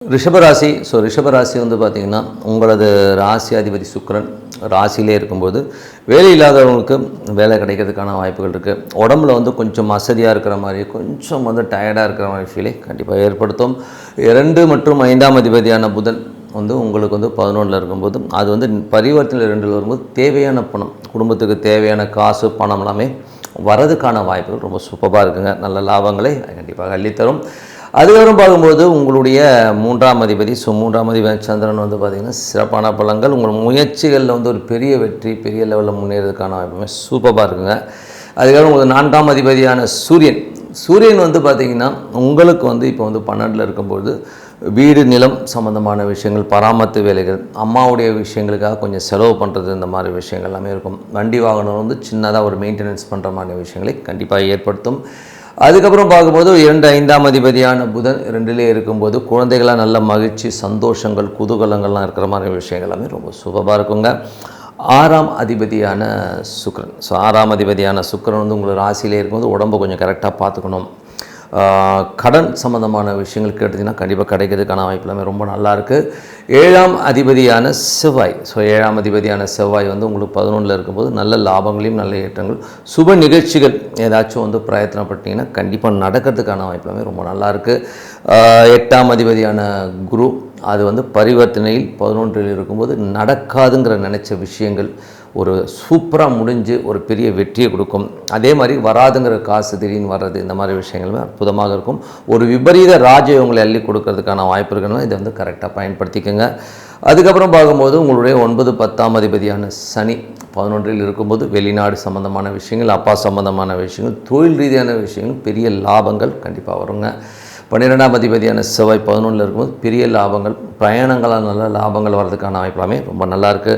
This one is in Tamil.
ரிஷபராசி. ரிஷபராசி வந்து பார்த்திங்கன்னா உங்களது ராசியாதிபதி சுக்கிரன் ராசியிலே இருக்கும்போது வேலை இல்லாதவங்களுக்கு வேலை கிடைக்கிறதுக்கான வாய்ப்புகள் இருக்குது. உடம்புல வந்து கொஞ்சம் அசதியாக இருக்கிற மாதிரி, கொஞ்சம் வந்து டயர்டாக இருக்கிற மாதிரி ஃபீலை கண்டிப்பாக ஏற்படுத்தும். 2 மற்றும் 5ஆம் அதிபதியான புதன் வந்து உங்களுக்கு வந்து 11ல் இருக்கும்போது அது வந்து பரிவர்த்தனை 2ல் வரும்போது தேவையான பணம், குடும்பத்துக்கு தேவையான காசு பணம் எல்லாமே வரதுக்கான வாய்ப்புகள் ரொம்ப சூப்பராக இருக்குங்க. நல்ல லாபங்களை கண்டிப்பாக அள்ளித்தரும். அதுக்கப்புறம் பார்க்கும்போது உங்களுடைய 3ஆம் அதிபதி 3ஆம் அதிபதி சந்திரன் வந்து பார்த்திங்கன்னா சிறப்பான பலன்கள். உங்கள் முயற்சிகளில் வந்து ஒரு பெரிய வெற்றி, பெரிய லெவலில் முன்னேறதுக்கான வாய்ப்புமே சூப்பராக இருக்குங்க. அதுக்கப்புறம் உங்களுக்கு 4ஆம் அதிபதியான சூரியன் வந்து பார்த்திங்கன்னா உங்களுக்கு வந்து இப்போ வந்து 12ல் இருக்கும்போது வீடு நிலம் சம்மந்தமான விஷயங்கள், பராமரிப்பு வேலைகள், அம்மாவுடைய விஷயங்களுக்காக கொஞ்சம் செலவு பண்ணுறது, இந்த மாதிரி விஷயங்கள் எல்லாமே இருக்கும். வண்டி வாகனம் வந்து சின்னதாக ஒரு மெயின்டெனன்ஸ் பண்ணுற மாதிரி விஷயங்களை கண்டிப்பாக ஏற்படுத்தும். அதுக்கப்புறம் பார்க்கும்போது 2 5ஆம் அதிபதியான புதன் 2லே இருக்கும்போது குழந்தைகளாக நல்ல மகிழ்ச்சி, சந்தோஷங்கள், குதூகலங்கள்லாம் இருக்கிற மாதிரி விஷயங்கள் எல்லாமே ரொம்ப சூப்பராக இருக்குங்க. 6ஆம் அதிபதியான சுக்கிரன். 6ஆம் அதிபதியான சுக்கிரன் வந்து உங்களை ராசியிலே இருக்கும்போது உடம்பை கொஞ்சம் கரெக்டாக பார்த்துக்கணும். கடன் சம்மந்தமான விஷயங்கள் கேட்டிங்கன்னா கண்டிப்பாக கிடைக்கிறதுக்கான வாய்ப்பு எல்லாமே ரொம்ப நல்லாயிருக்கு. 7ஆம் அதிபதியான செவ்வாய். 7ஆம் அதிபதியான செவ்வாய் வந்து உங்களுக்கு 11ல் இருக்கும்போது நல்ல லாபங்களையும் நல்ல ஏற்றங்கள், சுப நிகழ்ச்சிகள் ஏதாச்சும் வந்து பிரயத்தனப்பட்டீங்கன்னா கண்டிப்பாக நடக்கிறதுக்கான வாய்ப்பு எல்லாமே ரொம்ப நல்லாயிருக்கு. 8ஆம் அதிபதியான குரு அது வந்து பரிவர்த்தனையில் 11ல் இருக்கும்போது நடக்காதுங்கிற நினச்ச விஷயங்கள் ஒரு சூப்பராக முடிஞ்சு ஒரு பெரிய வெற்றியை கொடுக்கும். அதே மாதிரி வராதுங்கிற காசு திடீர்னு வர்றது, இந்த மாதிரி விஷயங்களுமே அற்புதமாக இருக்கும். ஒரு விபரீத ராஜயோகங்களை அள்ளி கொடுக்கறதுக்கான வாய்ப்பு இருக்குன்னா இதை வந்து கரெக்டாக பயன்படுத்திக்கோங்க. அதுக்கப்புறம் பார்க்கும்போது உங்களுடைய 9 10ஆம் அதிபதியான சனி 11ல் இருக்கும்போது வெளிநாடு சம்மந்தமான விஷயங்கள், அப்பா சம்மந்தமான விஷயங்கள், தொழில் ரீதியான விஷயங்கள், பெரிய லாபங்கள் கண்டிப்பாக வருங்க. 12ஆம் அதிபதியான செவ்வாய் 11ல் இருக்கும்போது பெரிய லாபங்கள், பிரயாணங்களால் நல்ல லாபங்கள் வர்றதுக்கான வாய்ப்பு எல்லாமே ரொம்ப நல்லாயிருக்கு.